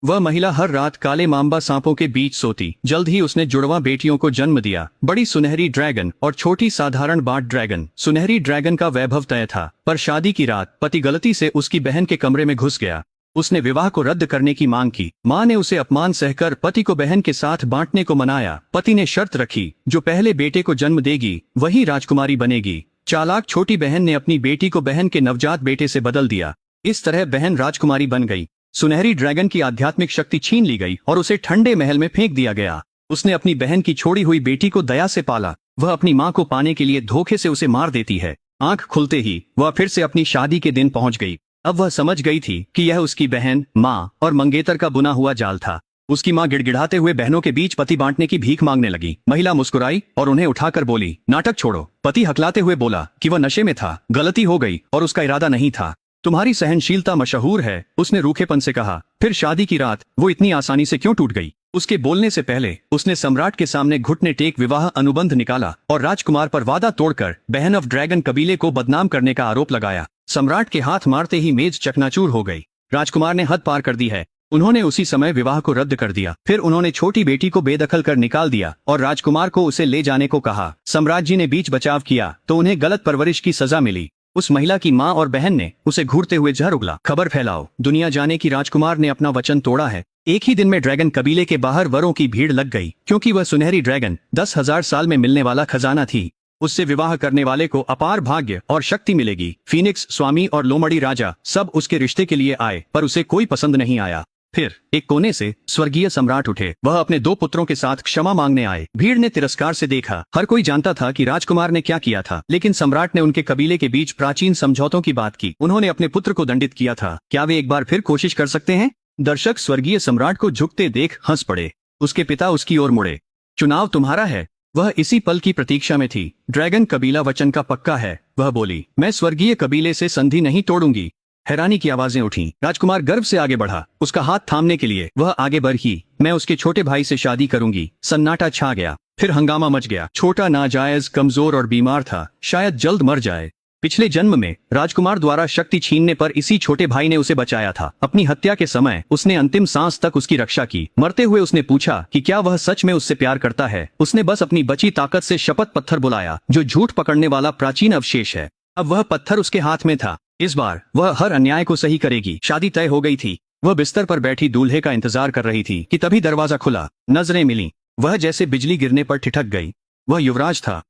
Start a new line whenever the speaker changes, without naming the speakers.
वह महिला हर रात काले मांबा सांपों के बीच सोती। जल्द ही उसने जुड़वा बेटियों को जन्म दिया, बड़ी सुनहरी ड्रैगन और छोटी साधारण बाट ड्रैगन। सुनहरी ड्रैगन का वैभव तय था, पर शादी की रात पति गलती से उसकी बहन के कमरे में घुस गया। उसने विवाह को रद्द करने की मांग की। मां ने उसे अपमान सहकर पति को बहन के साथ बांटने को मनाया। पति ने शर्त रखी, जो पहले बेटे को जन्म देगी वही राजकुमारी बनेगी। चालाक छोटी बहन ने अपनी बेटी को बहन के नवजात बेटे से बदल दिया। इस तरह बहन राजकुमारी बन गई। सुनहरी ड्रैगन की आध्यात्मिक शक्ति छीन ली गई और उसे ठंडे महल में फेंक दिया गया। उसने अपनी बहन की छोड़ी हुई बेटी को दया से पाला। वह अपनी मां को पाने के लिए धोखे से उसे मार देती है। आंख खुलते ही वह फिर से अपनी शादी के दिन पहुंच गई। अब वह समझ गई थी कि यह उसकी बहन, मां और मंगेतर का बुना हुआ जाल था। उसकी मां गिड़गिड़ाते हुए बहनों के बीच पति बांटने की भीख मांगने लगी। महिला मुस्कुराई और उन्हें उठाकर बोली, नाटक छोड़ो। पति हकलाते हुए बोला कि वह नशे में था, गलती हो गई और उसका इरादा नहीं था। तुम्हारी सहनशीलता मशहूर है, उसने रूखेपन से कहा। फिर शादी की रात वो इतनी आसानी से क्यों टूट गई? उसके बोलने से पहले उसने सम्राट के सामने घुटने टेक विवाह अनुबंध निकाला और राजकुमार पर वादा तोड़कर बहन ऑफ ड्रैगन कबीले को बदनाम करने का आरोप लगाया। सम्राट के हाथ मारते ही मेज चकनाचूर हो गई। राजकुमार ने हद पार कर दी है। उन्होंने उसी समय विवाह को रद्द कर दिया। फिर उन्होंने छोटी बेटी को बेदखल कर निकाल दिया और राजकुमार को उसे ले जाने को कहा। सम्राट जी ने बीच बचाव किया तो उन्हें गलत परवरिश की सजा मिली। उस महिला की मां और बहन ने उसे घूरते हुए जहर उगला। खबर फैलाओ, दुनिया जाने कि राजकुमार ने अपना वचन तोड़ा है। एक ही दिन में ड्रैगन कबीले के बाहर वरों की भीड़ लग गई, क्योंकि वह सुनहरी ड्रैगन 10,000 साल में मिलने वाला खजाना थी। उससे विवाह करने वाले को अपार भाग्य और शक्ति मिलेगी। फीनिक्स स्वामी और लोमड़ी राजा सब उसके रिश्ते के लिए आए, पर उसे कोई पसंद नहीं आया। फिर एक कोने से स्वर्गीय सम्राट उठे। वह अपने 2 पुत्रों के साथ क्षमा मांगने आए। भीड़ ने तिरस्कार से देखा। हर कोई जानता था कि राजकुमार ने क्या किया था, लेकिन सम्राट ने उनके कबीले के बीच प्राचीन समझौतों की बात की। उन्होंने अपने पुत्र को दंडित किया था। क्या वे एक बार फिर कोशिश कर सकते हैं? दर्शक स्वर्गीय सम्राट को झुकते देख हंस पड़े। उसके पिता उसकी ओर मुड़े। चुनाव तुम्हारा है। वह इसी पल की प्रतीक्षा में थी। ड्रैगन कबीला वचन का पक्का है, वह बोली। मैं स्वर्गीय कबीले से संधि नहीं तोड़ूंगी। हैरानी की आवाजें उठी। राजकुमार गर्व से आगे बढ़ा, उसका हाथ थामने के लिए। वह आगे बढ़ी। मैं उसके छोटे भाई से शादी करूंगी। सन्नाटा छा गया। फिर हंगामा मच गया। छोटा नाजायज कमजोर और बीमार था, शायद जल्द मर जाए। पिछले जन्म में राजकुमार द्वारा शक्ति छीनने पर इसी छोटे भाई ने उसे बचाया था। अपनी हत्या के समय उसने अंतिम सांस तक उसकी रक्षा की। मरते हुए उसने पूछा कि क्या वह सच में उससे प्यार करता है। उसने बस अपनी बची ताकत से शपथ पत्थर बुलाया, जो झूठ पकड़ने वाला प्राचीन अवशेष है। अब वह पत्थर उसके हाथ में था। इस बार वह हर अन्याय को सही करेगी। शादी तय हो गई थी। वह बिस्तर पर बैठी दूल्हे का इंतजार कर रही थी कि तभी दरवाजा खुला। नजरें मिली। वह जैसे बिजली गिरने पर ठिठक गई। वह युवराज था,